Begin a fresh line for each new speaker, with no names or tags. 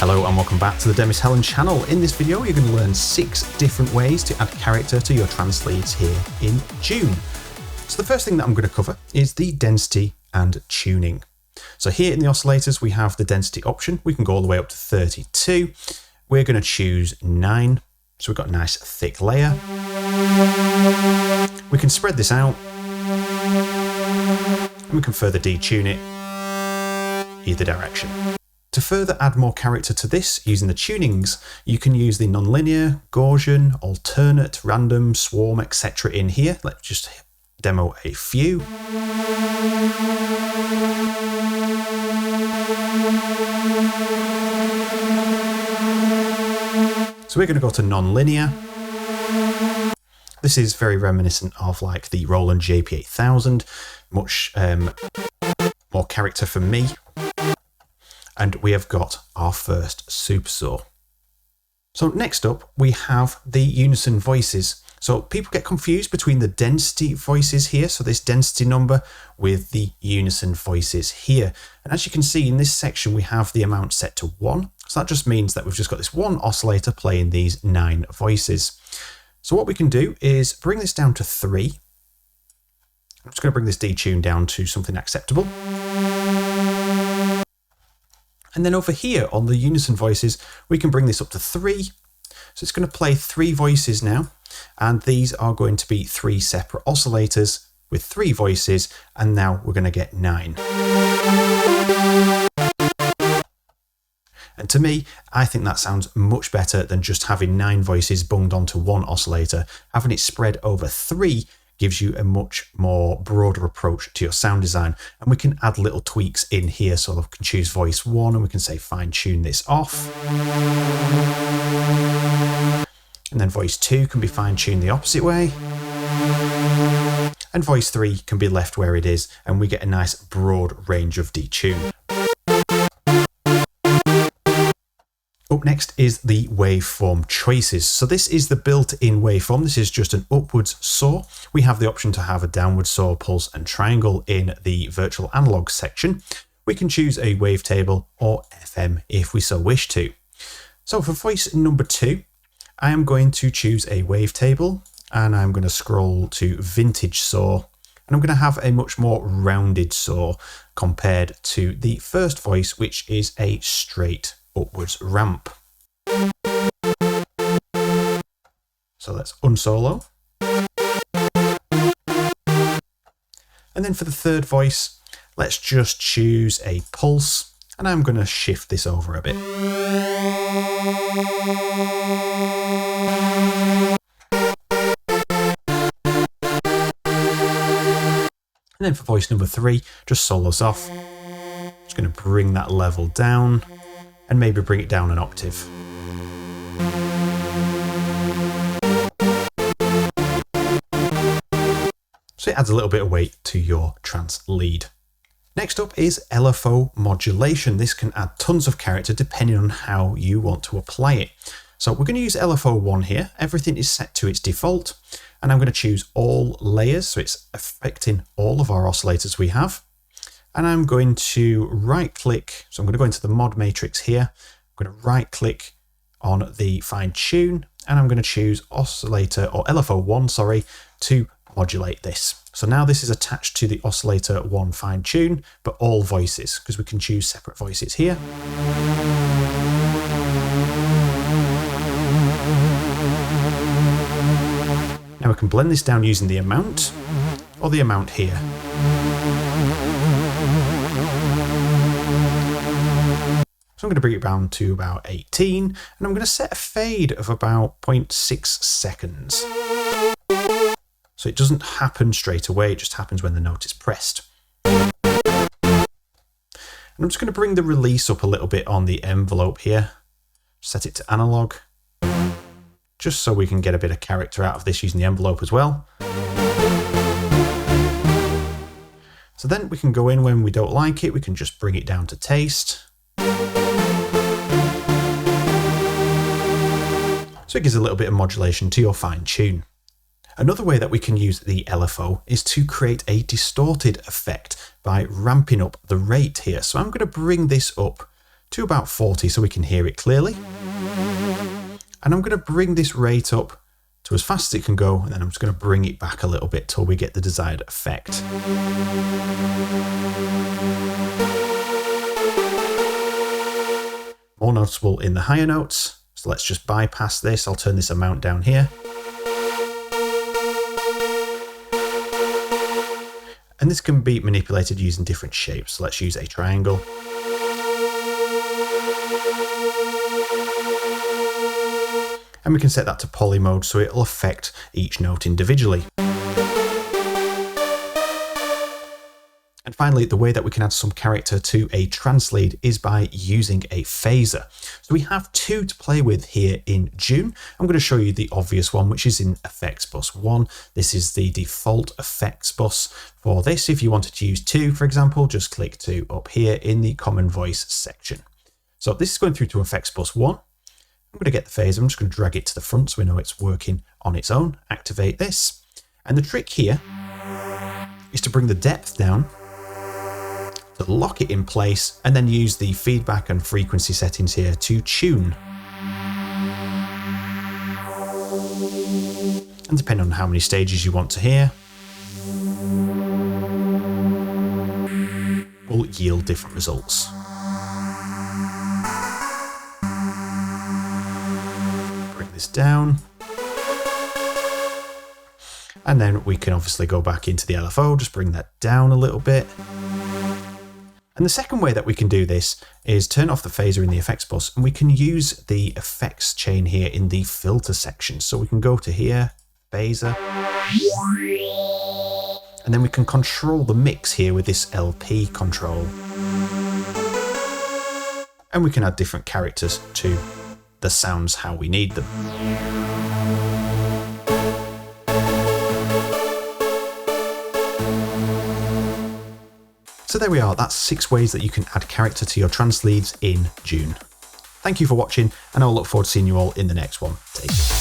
Hello and welcome back to the Demis Hellen channel. In this video you're going to learn 6 different ways to add character to your trance leads here in June. So the first thing that I'm going to cover is the density and tuning. So here in the oscillators we have the density option. We can go all the way up to 32. We're going to choose 9. So we've got a nice thick layer. We can spread this out and we can further detune it either direction. To further add more character to this using the tunings, you can use the nonlinear, Gaussian, alternate, random, swarm, etc. in here. Let's just demo a few. So we're going to go to nonlinear. This is very reminiscent of like the Roland JP8000, much more character for me. And we have got our first super saw. So next up we have the Unison Voices. So people get confused between the density voices here, so this density number, with the Unison Voices here. And as you can see in this section we have the amount set to 1. So that just means that we've just got this one oscillator playing these 9 voices. So what we can do is bring this down to 3. I'm just going to bring this detune down to something acceptable. And then over here on the Unison Voices, we can bring this up to 3. So it's going to play 3 voices now. And these are going to be 3 separate oscillators with 3 voices. And now we're going to get 9. And to me, I think that sounds much better than just having 9 voices bunged onto one oscillator. Having it spread over 3 gives you a much more broader approach to your sound design. And we can add little tweaks in here. So we can choose voice 1 and we can say fine tune this off. And then voice 2 can be fine tuned the opposite way. And voice 3 can be left where it is, and we get a nice broad range of detune. Up next is the waveform choices. So this is the built-in waveform. This is just an upwards saw. We have the option to have a downward saw, pulse and triangle in the virtual analog section. We can choose a wavetable or FM if we so wish to. So for voice number 2, I am going to choose a wavetable and I'm going to scroll to vintage saw. And I'm going to have a much more rounded saw compared to the first voice, which is a straight upwards ramp. So let's unsolo. And then for the third voice, let's just choose a pulse, and I'm going to shift this over a bit. And then for voice number 3, just solos off. Just going to bring that level down and maybe bring it down an octave. So it adds a little bit of weight to your trance lead. Next up is LFO modulation. This can add tons of character depending on how you want to apply it. So we're going to use LFO 1 here. Everything is set to its default, and I'm going to choose all layers, so it's affecting all of our oscillators we have. And I'm going to right click, so I'm going to go into the mod matrix here. I'm going to right click on the fine tune, and I'm going to choose oscillator, or LFO 1, sorry, to modulate this. So now this is attached to the oscillator 1 fine tune, but all voices, because we can choose separate voices here. Now we can blend this down using the amount, or the amount here. So I'm going to bring it down to about 18, and I'm going to set a fade of about 0.6 seconds. So it doesn't happen straight away, it just happens when the note is pressed. And I'm just going to bring the release up a little bit on the envelope here. Set it to analog, just so we can get a bit of character out of this using the envelope as well. So then we can go in when we don't like it, we can just bring it down to taste. So it gives a little bit of modulation to your fine tune. Another way that we can use the LFO is to create a distorted effect by ramping up the rate here. So I'm going to bring this up to about 40 so we can hear it clearly. And I'm going to bring this rate up to as fast as it can go, and then I'm just going to bring it back a little bit till we get the desired effect. More noticeable in the higher notes, so let's just bypass this. I'll turn this amount down here. And this can be manipulated using different shapes. So let's use a triangle. And we can set that to poly mode so it'll affect each note individually. And finally, the way that we can add some character to a trance lead is by using a phaser. So we have two to play with here in June. I'm going to show you the obvious one, which is in Effects Bus 1. This is the default effects bus for this. If you wanted to use 2, for example, just click 2 up here in the Common Voice section. So this is going through to Effects Bus 1. I'm going to get the phaser. I'm just going to drag it to the front so we know it's working on its own. Activate this. And the trick here is to bring the depth down, to lock it in place, and then use the feedback and frequency settings here to tune. And depending on how many stages you want to hear, will yield different results. Bring this down. And then we can obviously go back into the LFO, just bring that down a little bit. And the second way that we can do this is turn off the phaser in the effects bus, and we can use the effects chain here in the filter section. So we can go to here, phaser, and then we can control the mix here with this LP control. And we can add different characters to the sounds how we need them. So there we are, that's 6 ways that you can add character to your trance leads in June. Thank you for watching, and I'll look forward to seeing you all in the next one. Take care.